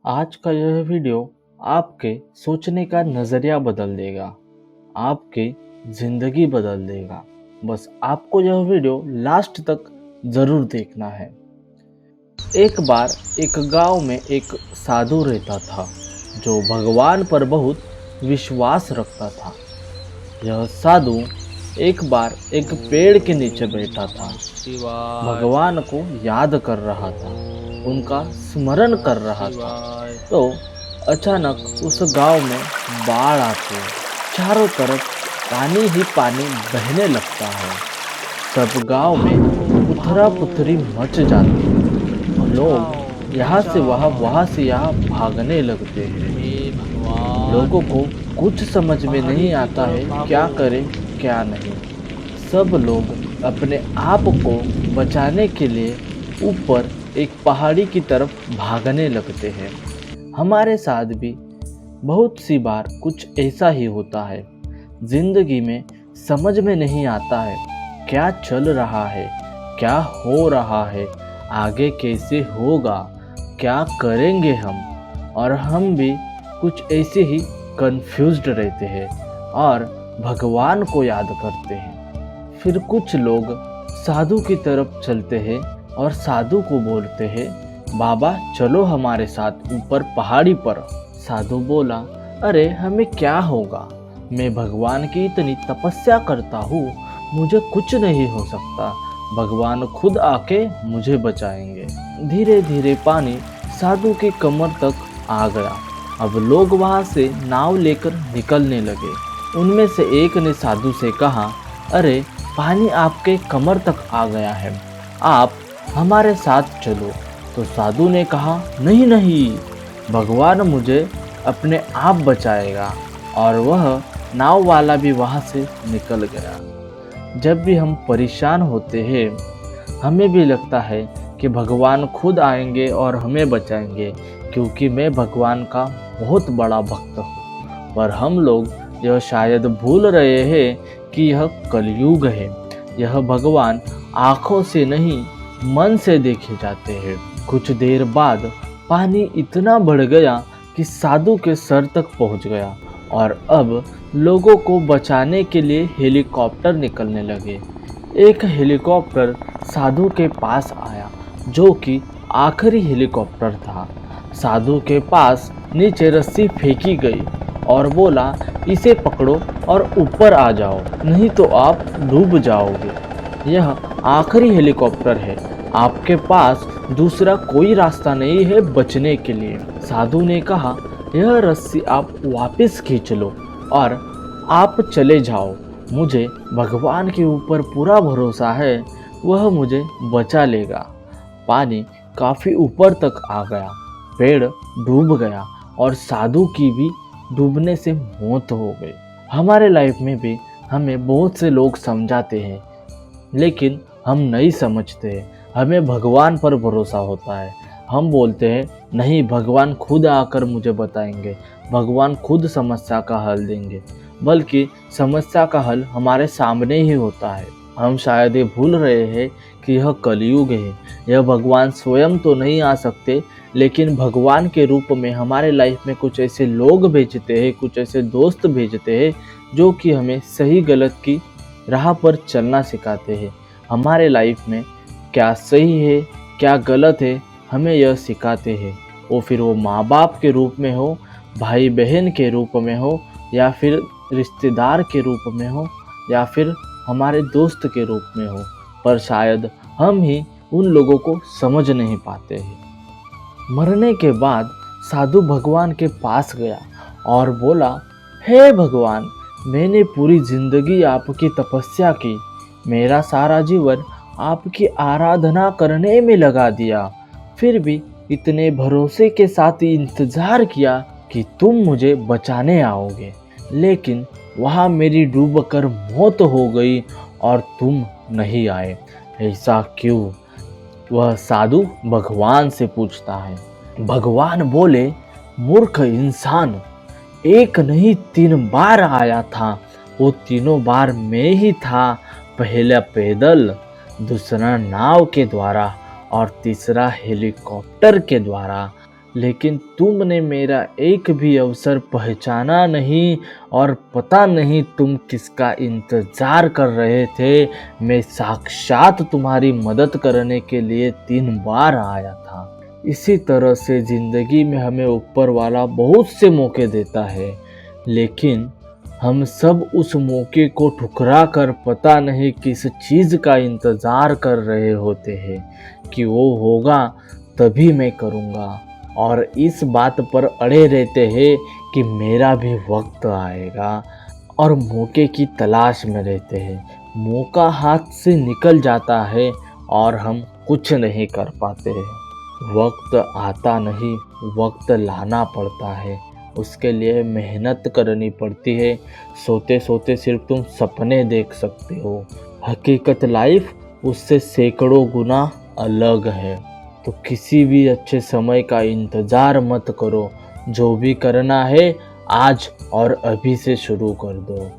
आज का यह वीडियो आपके सोचने का नज़रिया बदल देगा, आपकी ज़िंदगी बदल देगा। बस आपको यह वीडियो लास्ट तक ज़रूर देखना है। एक बार एक गांव में एक साधु रहता था जो भगवान पर बहुत विश्वास रखता था। यह साधु एक बार एक पेड़ के नीचे बैठा था, भगवान को याद कर रहा था, उनका स्मरण कर रहा था। तो अचानक उस गांव में बाढ़ आती है, चारों तरफ पानी ही पानी बहने लगता है। सब गांव में उथरा पुथरी मच जाती है। लोग यहाँ से वहाँ से यहाँ भागने लगते हैं। लोगों को कुछ समझ में नहीं आता है क्या करें क्या नहीं। सब लोग अपने आप को बचाने के लिए ऊपर एक पहाड़ी की तरफ भागने लगते हैं। हमारे साथ भी बहुत सी बार कुछ ऐसा ही होता है। जिंदगी में समझ में नहीं आता है क्या चल रहा है, क्या हो रहा है, आगे कैसे होगा, क्या करेंगे हम। और हम भी कुछ ऐसे ही कंफ्यूज्ड रहते हैं और भगवान को याद करते हैं। फिर कुछ लोग साधु की तरफ चलते हैं और साधु को बोलते हैं, बाबा चलो हमारे साथ ऊपर पहाड़ी पर। साधु बोला, अरे हमें क्या होगा, मैं भगवान की इतनी तपस्या करता हूँ, मुझे कुछ नहीं हो सकता, भगवान खुद आके मुझे बचाएंगे। धीरे धीरे पानी साधु की कमर तक आ गया। अब लोग वहाँ से नाव लेकर निकलने लगे। उनमें से एक ने साधु से कहा, अरे पानी आपके कमर तक आ गया है, आप हमारे साथ चलो। तो साधु ने कहा, नहीं नहीं, भगवान मुझे अपने आप बचाएगा। और वह नाव वाला भी वहाँ से निकल गया। जब भी हम परेशान होते हैं, हमें भी लगता है कि भगवान खुद आएंगे और हमें बचाएंगे, क्योंकि मैं भगवान का बहुत बड़ा भक्त हूँ। पर हम लोग यह शायद भूल रहे हैं कि यह कलयुग है। यह भगवान आँखों से नहीं मन से देखे जाते हैं। कुछ देर बाद पानी इतना बढ़ गया कि साधु के सर तक पहुंच गया और अब लोगों को बचाने के लिए हेलीकॉप्टर निकलने लगे। एक हेलीकॉप्टर साधु के पास आया, जो कि आखिरी हेलीकॉप्टर था। साधु के पास नीचे रस्सी फेंकी गई और बोला, इसे पकड़ो और ऊपर आ जाओ, नहीं तो आप डूब जाओगे। यह आखिरी हेलीकॉप्टर है, आपके पास दूसरा कोई रास्ता नहीं है बचने के लिए। साधु ने कहा, यह रस्सी आप वापस खींच लो और आप चले जाओ। मुझे भगवान के ऊपर पूरा भरोसा है, वह मुझे बचा लेगा। पानी काफ़ी ऊपर तक आ गया, पेड़ डूब गया और साधु की भी डूबने से मौत हो गई। हमारे लाइफ में भी हमें बहुत से लोग समझाते हैं, लेकिन हम नहीं समझते। हमें भगवान पर भरोसा होता है। हम बोलते हैं, नहीं, भगवान खुद आकर मुझे बताएंगे, भगवान खुद समस्या का हल देंगे। बल्कि समस्या का हल हमारे सामने ही होता है। हम शायद ये भूल रहे हैं कि यह कलयुग है। यह भगवान स्वयं तो नहीं आ सकते, लेकिन भगवान के रूप में हमारे लाइफ में कुछ ऐसे लोग भेजते हैं, कुछ ऐसे दोस्त भेजते हैं जो कि हमें सही गलत की राह पर चलना सिखाते हैं। हमारे लाइफ में क्या सही है क्या गलत है हमें यह सिखाते हैं। वो माँ बाप के रूप में हो, भाई बहन के रूप में हो, या फिर रिश्तेदार के रूप में हो, या फिर हमारे दोस्त के रूप में हो। पर शायद हम ही उन लोगों को समझ नहीं पाते हैं। मरने के बाद साधु भगवान के पास गया और बोला, हे भगवान, मैंने पूरी जिंदगी आपकी तपस्या की, मेरा सारा जीवन आपकी आराधना करने में लगा दिया, फिर भी इतने भरोसे के साथ इंतजार किया कि तुम मुझे बचाने आओगे, लेकिन वहाँ मेरी डूबकर मौत हो गई और तुम नहीं आए, ऐसा क्यों? वह साधु भगवान से पूछता है। भगवान बोले, मूर्ख इंसान, एक नहीं 3 बार आया था, वो तीनों बार मैं ही था। पहला पैदल, दूसरा नाव के द्वारा और तीसरा हेलीकॉप्टर के द्वारा। लेकिन तुमने मेरा एक भी अवसर पहचाना नहीं और पता नहीं तुम किसका इंतज़ार कर रहे थे। मैं साक्षात तुम्हारी मदद करने के लिए 3 बार आया था। इसी तरह से ज़िंदगी में हमें ऊपर वाला बहुत से मौके देता है, लेकिन हम सब उस मौके को ठुकरा कर पता नहीं किस चीज़ का इंतज़ार कर रहे होते हैं कि वो होगा तभी मैं करूँगा, और इस बात पर अड़े रहते हैं कि मेरा भी वक्त आएगा, और मौके की तलाश में रहते हैं। मौका हाथ से निकल जाता है और हम कुछ नहीं कर पाते हैं। वक्त आता नहीं, वक्त लाना पड़ता है। उसके लिए मेहनत करनी पड़ती है। सोते सोते सिर्फ तुम सपने देख सकते हो। हकीकत लाइफ उससे सैकड़ों गुना अलग है। तो किसी भी अच्छे समय का इंतज़ार मत करो। जो भी करना है आज और अभी से शुरू कर दो।